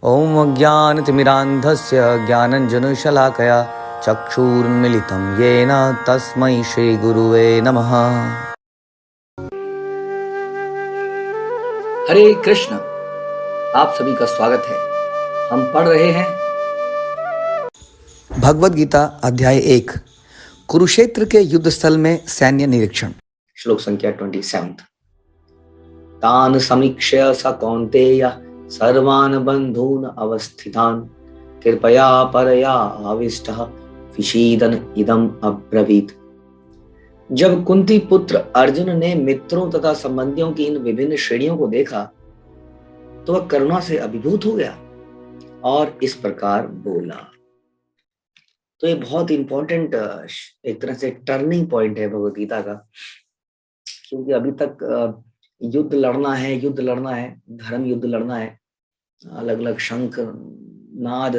ॐ अज्ञानतिमिरान्धस्य ज्ञानञ्जनशलाकया चक्षुरुन्मिलितं येन तस्मै श्रीगुरुवे नमः। हरे कृष्ण। आप सभी का स्वागत है। हम पढ़ रहे हैं भगवद गीता अध्याय 1 कुरुक्षेत्र के युद्ध स्थल में सैन्य निरीक्षण, श्लोक संख्या 27। तान समीक्ष्य स कौन्तेय सर्वान् बन्धून् अवस्थितान् कृपया परया आविष्टः विषीदन् इदम् अब्रवीत्। जब कुंती पुत्र अर्जुन ने मित्रों तथा संबंधियों की इन विभिन्न श्रेणियों को देखा तो वह करुणा से अभिभूत हो गया और इस प्रकार बोला। तो ये बहुत इंपॉर्टेंट एक तरह से टर्निंग पॉइंट है भगवद गीता का, क्योंकि अभी तक युद्ध लड़ना है, धर्म युद्ध लड़ना है। अलग अलग शंख नाद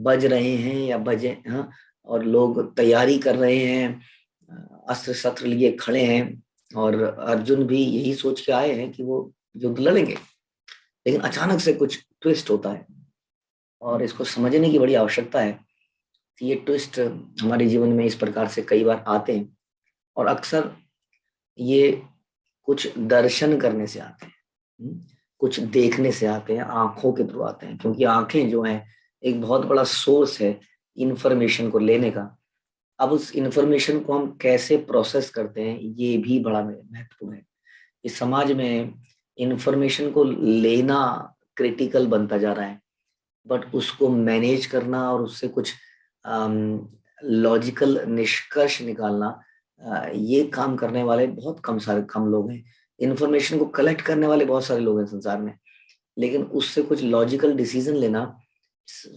बज रहे हैं या बजे, हाँ, और लोग तैयारी कर रहे हैं, अस्त्र शस्त्र लिए खड़े हैं, और अर्जुन भी यही सोच के आए हैं कि वो युद्ध लड़ेंगे। लेकिन अचानक से कुछ ट्विस्ट होता है और इसको समझने की बड़ी आवश्यकता है कि ये ट्विस्ट हमारे जीवन में इस प्रकार से कई बार आते हैं और अक्सर ये कुछ दर्शन करने से आते हैं, कुछ देखने से आते हैं, आंखों के थ्रू आते हैं, क्योंकि आंखें जो हैं एक बहुत बड़ा सोर्स है इंफॉर्मेशन को लेने का। अब उस इंफॉर्मेशन को हम कैसे प्रोसेस करते हैं ये भी बड़ा महत्वपूर्ण है। इस समाज में इंफॉर्मेशन को लेना क्रिटिकल बनता जा रहा है, बट उसको मैनेज करना और उससे कुछ लॉजिकल निष्कर्ष निकालना, ये काम करने वाले बहुत कम लोग हैं। इंफॉर्मेशन को कलेक्ट करने वाले बहुत सारे लोग हैं संसार में, लेकिन उससे कुछ लॉजिकल डिसीजन लेना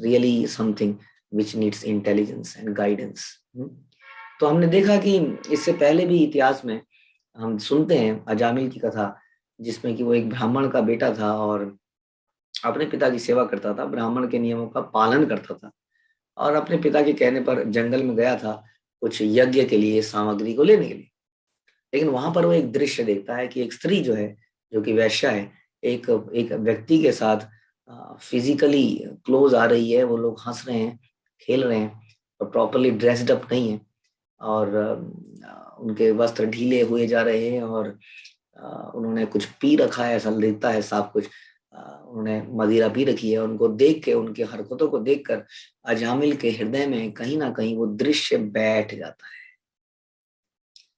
really something which needs intelligence and guidance. तो हमने देखा कि इससे पहले भी इतिहास में हम सुनते हैं अजामिल की कथा, जिसमें कि वो एक ब्राह्मण का बेटा था और अपने पिता की सेवा करता था, ब्राह्मण के नियमों का पालन करता था, और अपने पिता के कहने पर जंगल में गया था कुछ यज्ञ के लिए सामग्री को लेने के लिए। लेकिन वहां पर वो एक दृश्य देखता है कि एक स्त्री जो है, जो कि वैश्या है, एक एक व्यक्ति के साथ फिजिकली क्लोज आ रही है। वो लोग हंस रहे हैं, खेल रहे हैं, और प्रॉपरली ड्रेस्ड अप नहीं है, और उनके वस्त्र ढीले हुए जा रहे हैं, और उन्होंने कुछ पी रखा है, ऐसा दिखता है साफ कुछ। उन्होंने मदिरा पी रखी है। उनको देख के, उनकी हरकतों को देखकर अजामिल के हृदय में कहीं ना कहीं वो दृश्य बैठ जाता है।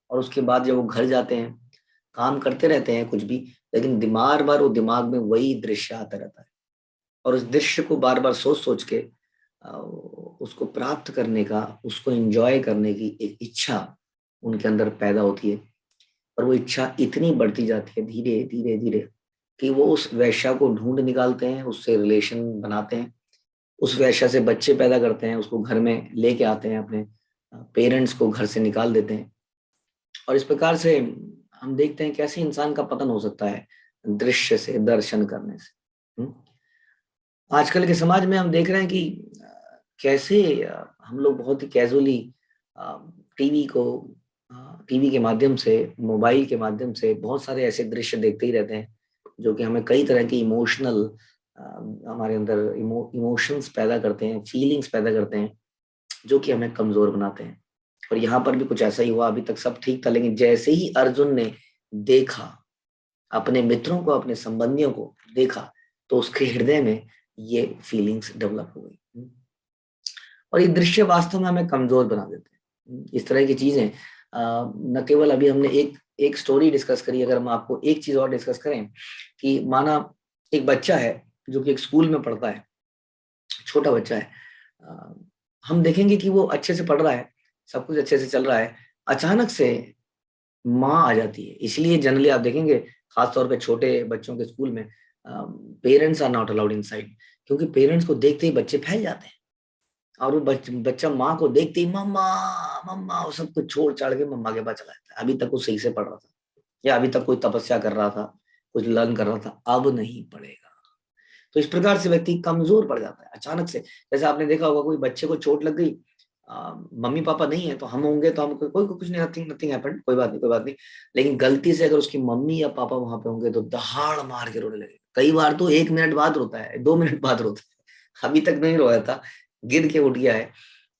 और उसके बाद जब वो घर जाते हैं, काम करते रहते हैं कुछ भी, लेकिन बार बार वो दिमाग में वही दृश्य आता रहता है, और उस दृश्य को बार बार सोच सोच के उसको प्राप्त करने का, उसको एंजॉय करने की एक इच्छा उनके अंदर पैदा होती है। और वो इच्छा इतनी बढ़ती जाती है धीरे धीरे धीरे कि वो उस वैश्या को ढूंढ निकालते हैं, उससे रिलेशन बनाते हैं, उस वैश्या से बच्चे पैदा करते हैं, उसको घर में लेके आते हैं, अपने पेरेंट्स को घर से निकाल देते हैं। और इस प्रकार से हम देखते हैं कैसे इंसान का पतन हो सकता है दृश्य से, दर्शन करने से। आजकल के समाज में हम देख रहे हैं कि कैसे हम लोग बहुत ही कैजुअली टीवी के माध्यम से, मोबाइल के माध्यम से बहुत सारे ऐसे दृश्य देखते ही रहते हैं जो कि हमें कई तरह की इमोशनल, हमारे अंदर इमोशंस पैदा करते हैं, फीलिंग्स पैदा करते हैं, जो कि हमें कमजोर बनाते हैं। और यहाँ पर भी कुछ ऐसा ही हुआ। अभी तक सब ठीक था, लेकिन जैसे ही अर्जुन ने देखा, अपने मित्रों को, अपने संबंधियों को देखा, तो उसके हृदय में ये फीलिंग्स डेवलप हो गई। और ये दृश्य वास्तव में हमें कमजोर बना देते हैं। इस तरह की चीजें न केवल अभी हमने एक स्टोरी डिस्कस करी, अगर हम आपको एक चीज और डिस्कस करें कि माना एक बच्चा है जो कि एक स्कूल में पढ़ता है, छोटा बच्चा है, हम देखेंगे कि वो अच्छे से पढ़ रहा है, सब कुछ अच्छे से चल रहा है, अचानक से माँ आ जाती है। इसलिए जनरली आप देखेंगे खासतौर पे छोटे बच्चों के स्कूल में parents are not allowed inside, क्योंकि पेरेंट्स को देखते ही बच्चे फैल जाते हैं, और वो बच्चा माँ को देखते ही मम्मा मम्मा वो सब कुछ छोड़ छाड़ के मम्मा के पास चला जाता है। अभी तक वो सही से पढ़ रहा था, या अभी तक कोई तपस्या कर रहा था, कुछ लर्न कर रहा था, अब नहीं पढ़ेगा। तो इस प्रकार से व्यक्ति कमजोर पड़ जाता है अचानक से। जैसे आपने देखा होगा, कोई बच्चे को चोट लग गई, मम्मी पापा नहीं है तो हम होंगे तो हम कोई कुछ नहीं, नथिंग हैपेंड, कोई बात नहीं कोई बात नहीं। लेकिन गलती से अगर उसकी मम्मी या पापा वहां पे होंगे तो दहाड़ मार के रोने लगेगा, कई बार तो 1 मिनट बाद रोता है, 2 मिनट बाद रोता है, अभी तक नहीं रोया था, गिर के उठ गया है।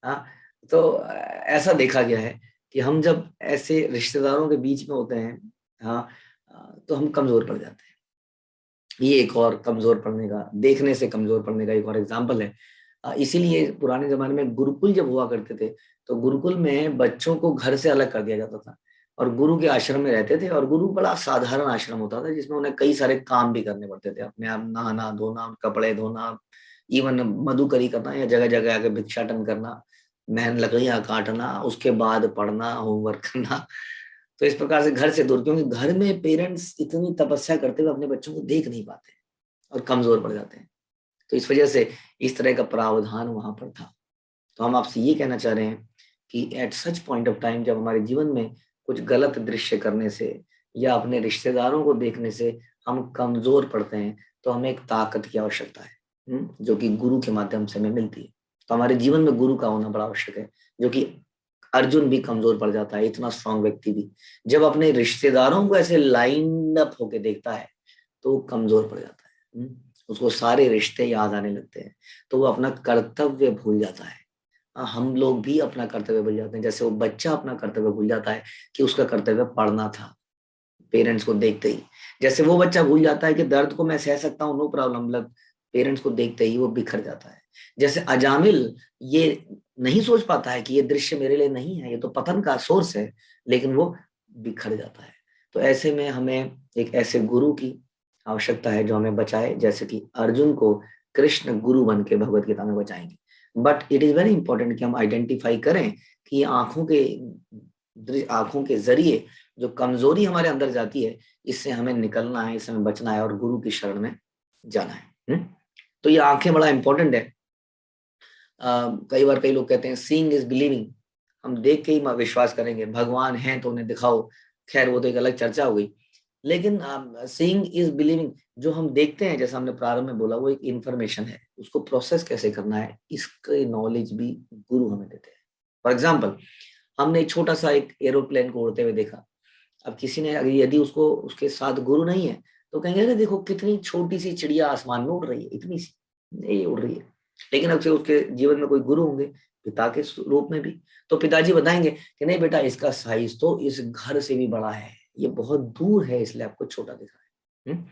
हाँ, तो ऐसा देखा गया है कि हम जब ऐसे रिश्तेदारों के बीच में होते हैं, हाँ, तो हम कमजोर पड़ जाते हैं। ये एक और कमजोर पड़ने का, देखने से कमजोर पड़ने का एक और एग्जाम्पल है। इसीलिए पुराने जमाने में गुरुकुल जब हुआ करते थे, तो गुरुकुल में बच्चों को घर से अलग कर दिया जाता था और गुरु के आश्रम में रहते थे। और गुरु बड़ा साधारण आश्रम होता था, जिसमें उन्हें कई सारे काम भी करने पड़ते थे, अपने आप नहाना धोना, कपड़े धोना, इवन मधुकरी करना या जगह जगह आके भिक्षाटन करना, मेहन लकड़ियां काटना, उसके बाद पढ़ना, होमवर्क करना। तो इस प्रकार से घर से दूर, क्योंकि घर में पेरेंट्स इतनी तपस्या करते हुए अपने बच्चों को देख नहीं पाते और कमजोर पड़ जाते हैं। तो इस वजह से इस तरह का प्रावधान वहां पर था। तो हम आपसे ये कहना चाह रहे हैं कि at such point of time, जब हमारे जीवन में कुछ गलत दृश्य करने से या अपने रिश्तेदारों को देखने से हम कमजोर पड़ते हैं, तो हमें एक ताकत की आवश्यकता है, जो कि गुरु के माध्यम से हमें मिलती है। तो हमारे जीवन में गुरु का होना बड़ा आवश्यक है, जो कि अर्जुन भी कमजोर पड़ जाता है, इतना स्ट्रांग व्यक्ति भी जब अपने रिश्तेदारों को ऐसे लाइन अप होके देखता है तो वो कमजोर पड़ जाता है। उसको सारे रिश्ते याद आने लगते हैं, तो वो अपना कर्तव्य भूल जाता है। हम लोग भी अपना कर्तव्य भूल जाते हैं, जैसे वो बच्चा अपना कर्तव्य भूल जाता है कि उसका कर्तव्य पढ़ना था पेरेंट्स को देखते ही। जैसे वो बच्चा भूल जाता है कि दर्द को मैं सह सकता हूँ, नो प्रॉब्लम, मतलब पेरेंट्स को देखते ही वो बिखर जाता है। जैसे अजामिल ये नहीं सोच पाता है कि ये दृश्य मेरे लिए नहीं है, ये तो पतन का सोर्स है, लेकिन वो बिखर जाता है। तो ऐसे में हमें एक ऐसे गुरु की आवश्यकता है जो हमें बचाए, जैसे कि अर्जुन को कृष्ण गुरु बन के भगवत गीता में बचाएंगे। But it is very important कि हम आइडेंटिफाई करें कि आंखों के जरिए जो कमजोरी हमारे अंदर जाती है, इससे हमें निकलना है, इससे हमें बचना है और गुरु की शरण में जाना है। तो ये आंखें बड़ा इंपॉर्टेंट है। कई बार कई लोग कहते हैं सीइंग इज बिलीविंग, हम देख के ही विश्वास करेंगे, भगवान है तो उन्हें दिखाओ। खैर वो तो एक अलग चर्चा हो गई। लेकिन सीइंग इज बिलीविंग, जो हम देखते हैं, जैसा हमने प्रारंभ में बोला, वो एक इंफॉर्मेशन है, उसको प्रोसेस कैसे करना है इसके नॉलेज भी गुरु हमें देते हैं। फॉर एग्जाम्पल, हमने एक छोटा सा एक एरोप्लेन को उड़ते हुए देखा। अब किसी ने यदि उसको उसके साथ गुरु नहीं है तो कहेंगे अरे देखो कितनी छोटी सी चिड़िया आसमान में उड़ रही है, इतनी सी नहीं उड़ रही है। लेकिन अब से उसके जीवन में कोई गुरु होंगे, पिता के रूप में भी, तो पिताजी बताएंगे कि नहीं बेटा, इसका साइज तो इस घर से भी बड़ा है, ये बहुत दूर है इसलिए आपको छोटा दिख रहा है।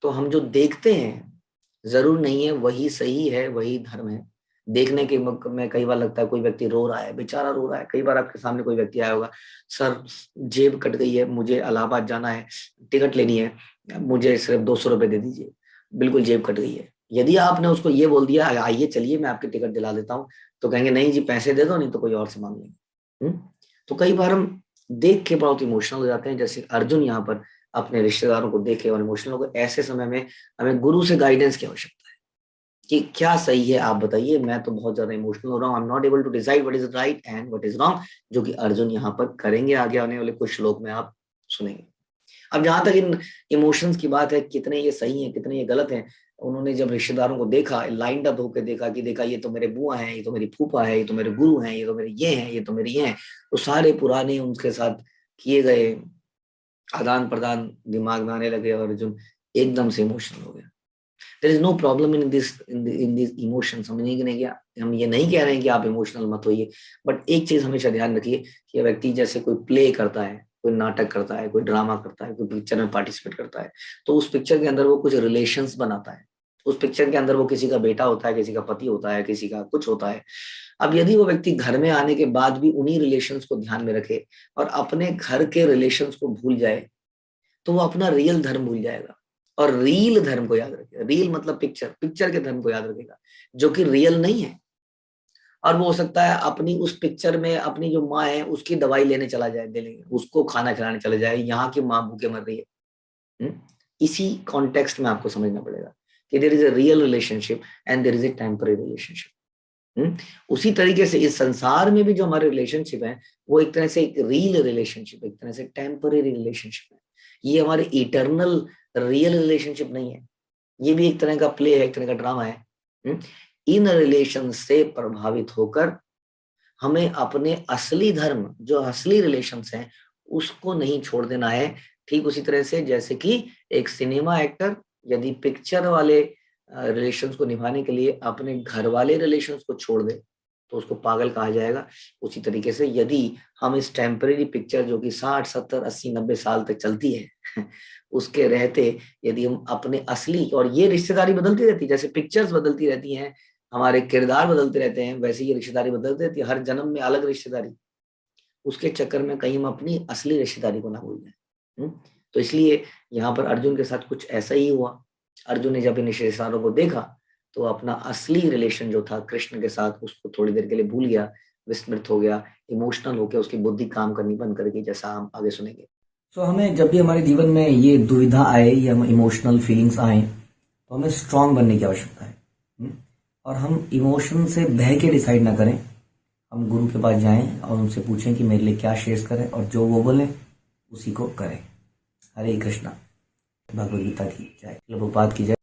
तो हम जो देखते हैं जरूर नहीं है वही सही है, वही धर्म है। देखने के में कई बार लगता है कोई व्यक्ति रो रहा है, बेचारा रो रहा है। कई बार आपके सामने कोई व्यक्ति आया होगा, सर जेब कट गई है, मुझे इलाहाबाद जाना है, टिकट लेनी है, मुझे सिर्फ 200 रुपए दे दीजिए, बिल्कुल जेब कट गई है। यदि आपने उसको ये बोल दिया आइए चलिए मैं आपकी टिकट दिला देता हूँ, तो कहेंगे नहीं जी पैसे दे दो, नहीं तो कोई और से मांग लेंगे। तो कई बार हम देख के बहुत इमोशनल हो जाते हैं, जैसे अर्जुन यहाँ पर अपने रिश्तेदारों को देखे और इमोशनल हो गए। ऐसे समय में हमें गुरु से गाइडेंस की आवश्यकता है कि क्या सही है, आप बताइए, मैं तो बहुत ज्यादा इमोशनल हो रहा हूँ, I am not able to decide what is right and what is wrong, जो कि अर्जुन यहाँ पर करेंगे आगे आने वाले कुछ श्लोक में आप सुनेंगे। अब जहां तक इन इमोशंस की बात है, कितने ये सही है कितने ये गलत है, उन्होंने जब रिश्तेदारों को देखा, लाइंड अप होकर देखा कि देखा ये तो मेरे बुआ हैं, ये तो मेरी फूफा है, ये तो मेरे गुरु हैं, ये तो मेरे ये हैं, ये तो मेरे ये हैं, तो सारे पुराने उनके साथ किए गए आदान प्रदान दिमाग में आने लगे और अर्जुन एकदम से इमोशनल हो गया। There is no problem in this emotions. हम ये नहीं कह रहे हैं कि आप इमोशनल मत होइए, बट एक चीज हमेशा ध्यान रखिए कि व्यक्ति जैसे कोई प्ले करता है, कोई नाटक करता है, कोई ड्रामा करता है, कोई पिक्चर में पार्टिसिपेट करता है, तो उस पिक्चर के अंदर वो कुछ रिलेशंस बनाता है। उस पिक्चर के अंदर वो किसी का बेटा होता है, किसी का पति होता है, किसी का कुछ होता है। अब यदि वो व्यक्ति घर में आने के बाद भी उन्हीं रिलेशंस को ध्यान में रखे और अपने घर के रिलेशंस को भूल जाए, तो वो अपना रियल धर्म भूल जाएगा और रील धर्म को याद रखेगा। रील मतलब पिक्चर, पिक्चर के धर्म को याद रखेगा, जो कि रियल नहीं है। और वो हो सकता है अपनी उस पिक्चर में अपनी जो माँ है उसकी दवाई लेने चला जाए, दे लेंगे उसको खाना खिलाने चले जाए, यहाँ की माँ भूखे मर रही है। इसी कॉन्टेक्स्ट में आपको समझना पड़ेगा कि there is a real relationship and there is a temporary relationship. उसी तरीके से इस संसार में भी जो हमारे रिलेशनशिप है, वो एक तरह से एक रील रिलेशनशिप, एक तरह से टेम्पररी रिलेशनशिप है। ये हमारे इटर्नल रियल रिलेशनशिप नहीं है, ये भी एक तरह का प्ले है, एक तरह का ड्रामा है। इन रिलेशन से प्रभावित होकर हमें अपने असली धर्म, जो असली रिलेशंस हैं, उसको नहीं छोड़ देना है। ठीक उसी तरह से जैसे कि एक सिनेमा एक्टर यदि पिक्चर वाले रिलेशंस को निभाने के लिए अपने घर वाले रिलेशंस को छोड़ दे तो उसको पागल कहा जाएगा। उसी तरीके से यदि हम इस टेम्परेरी पिक्चर जो कि 60, 70, 80, 90 साल तक चलती है उसके रहते यदि हम अपने असली, और ये रिश्तेदारी बदलती रहती है, जैसे पिक्चर्स बदलती रहती हैं, हमारे किरदार बदलते रहते हैं, वैसे ये रिश्तेदारी बदलती रहती है, हर जन्म में अलग रिश्तेदारी। उसके चक्कर में कहीं हम अपनी असली रिश्तेदारी को ना भूल जाए। तो इसलिए यहाँ पर अर्जुन के साथ कुछ ऐसा ही हुआ। अर्जुन ने जब इन रिश्तेदारों को देखा तो अपना असली रिलेशन जो था कृष्ण के साथ उसको थोड़ी देर के लिए भूल गया, विस्मृत हो गया, इमोशनल हो गया, उसकी बुद्धि काम करनी बंद कर गई, जैसा हम आगे सुनेंगे। तो हमें जब भी हमारे जीवन में ये दुविधा आए या इमोशनल फीलिंग्स आए तो हमें स्ट्रांग बनने की आवश्यकता है। और हम इमोशन से बह के डिसाइड ना करें, हम गुरु के पास जाएं और उनसे पूछें कि मेरे लिए क्या शेष करें, और जो वो बोले उसी को करें। हरे कृष्णा। भगवद गीता की जय। प्रभुपाद की जय।